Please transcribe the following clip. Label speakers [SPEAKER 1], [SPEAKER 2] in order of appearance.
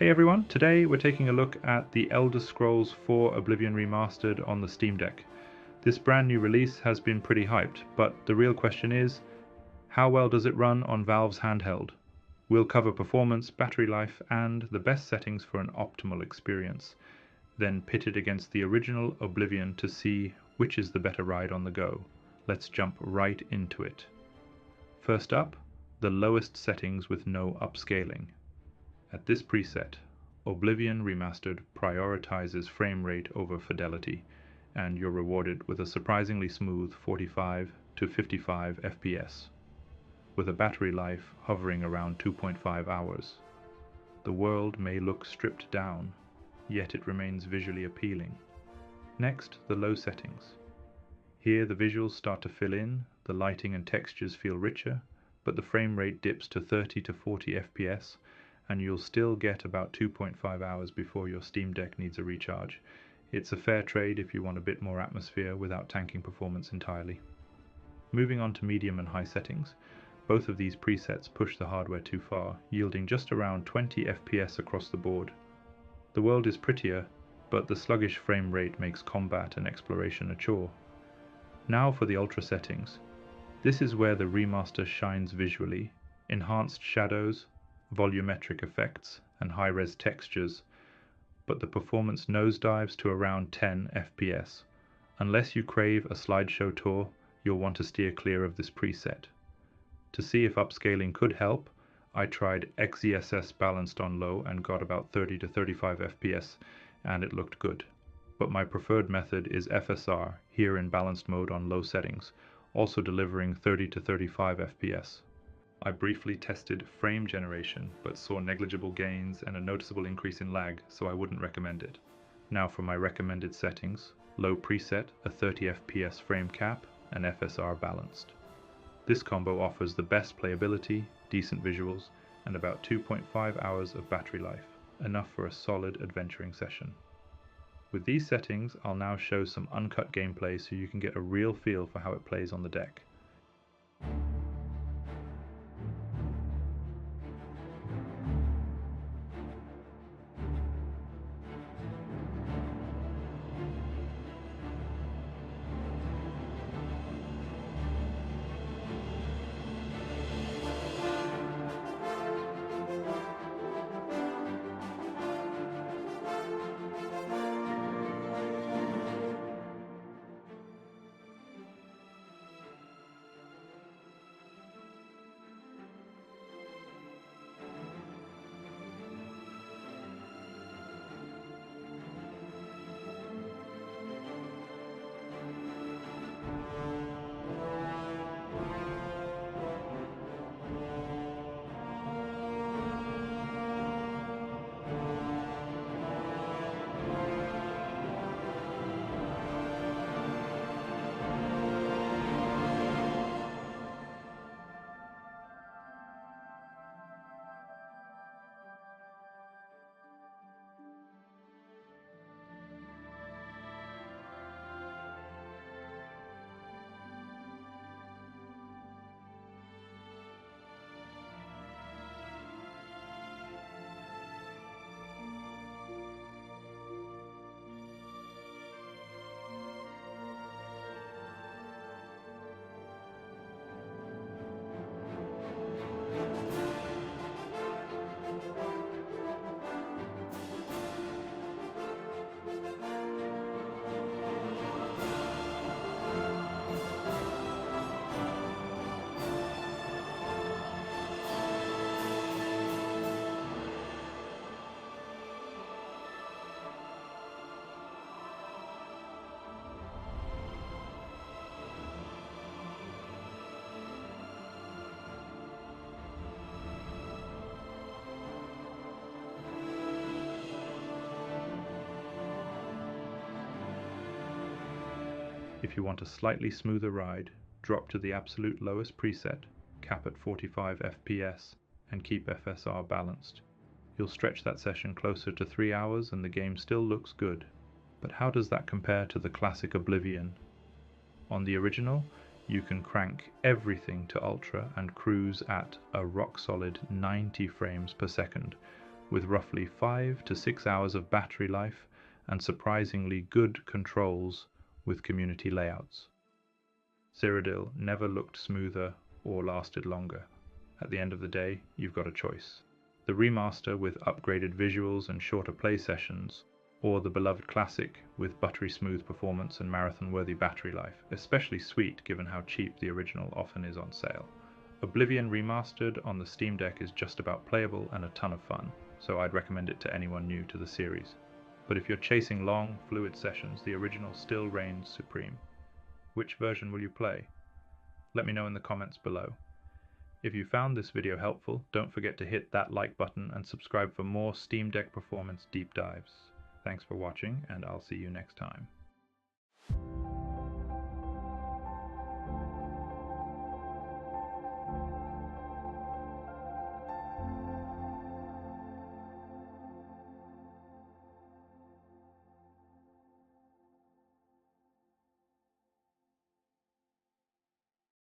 [SPEAKER 1] Hey everyone, today we're taking a look at the Elder Scrolls 4 Oblivion Remastered on the Steam Deck. This brand new release has been pretty hyped, but the real question is, how well does it run on Valve's handheld? We'll cover performance, battery life, and the best settings for an optimal experience, then pit it against the original Oblivion to see which is the better ride on the go. Let's jump right into it. First up, the lowest settings with no upscaling. At this preset, Oblivion Remastered prioritizes frame rate over fidelity, and you're rewarded with a surprisingly smooth 45 to 55 FPS, with a battery life hovering around 2.5 hours. The world may look stripped down, yet it remains visually appealing. Next, the low settings. Here the visuals start to fill in, the lighting and textures feel richer, but the frame rate dips to 30 to 40 FPS, and you'll still get about 2.5 hours before your Steam Deck needs a recharge. It's a fair trade if you want a bit more atmosphere without tanking performance entirely. Moving on to medium and high settings, both of these presets push the hardware too far, yielding just around 20 FPS across the board. The world is prettier, but the sluggish frame rate makes combat and exploration a chore. Now for the ultra settings. This is where the remaster shines visually. Enhanced shadows, volumetric effects, and high-res textures, but the performance nosedives to around 10 FPS. Unless you crave a slideshow tour, you'll want to steer clear of this preset. To see if upscaling could help, I tried XeSS Balanced on low and got about 30 to 35 FPS, and it looked good. But my preferred method is FSR, here in balanced mode on low settings, also delivering 30 to 35 FPS. I briefly tested frame generation, but saw negligible gains and a noticeable increase in lag, so I wouldn't recommend it. Now for my recommended settings: low preset, a 30 FPS frame cap, and FSR Balanced. This combo offers the best playability, decent visuals, and about 2.5 hours of battery life, enough for a solid adventuring session. With these settings, I'll now show some uncut gameplay so you can get a real feel for how it plays on the deck. If you want a slightly smoother ride, drop to the absolute lowest preset, cap at 45 FPS, and keep FSR balanced. You'll stretch that session closer to 3 hours and the game still looks good. But how does that compare to the classic Oblivion? On the original, you can crank everything to ultra and cruise at a rock-solid 90 frames per second, with roughly 5 to 6 hours of battery life and surprisingly good controls with community layouts. Cyrodiil never looked smoother or lasted longer. At the end of the day, you've got a choice. The remaster with upgraded visuals and shorter play sessions, or the beloved classic with buttery smooth performance and marathon-worthy battery life, especially sweet given how cheap the original often is on sale. Oblivion Remastered on the Steam Deck is just about playable and a ton of fun, so I'd recommend it to anyone new to the series. But if you're chasing long, fluid sessions, the original still reigns supreme. Which version will you play? Let me know in the comments below. If you found this video helpful, don't forget to hit that like button and subscribe for more Steam Deck performance deep dives. Thanks for watching, and I'll see you next time.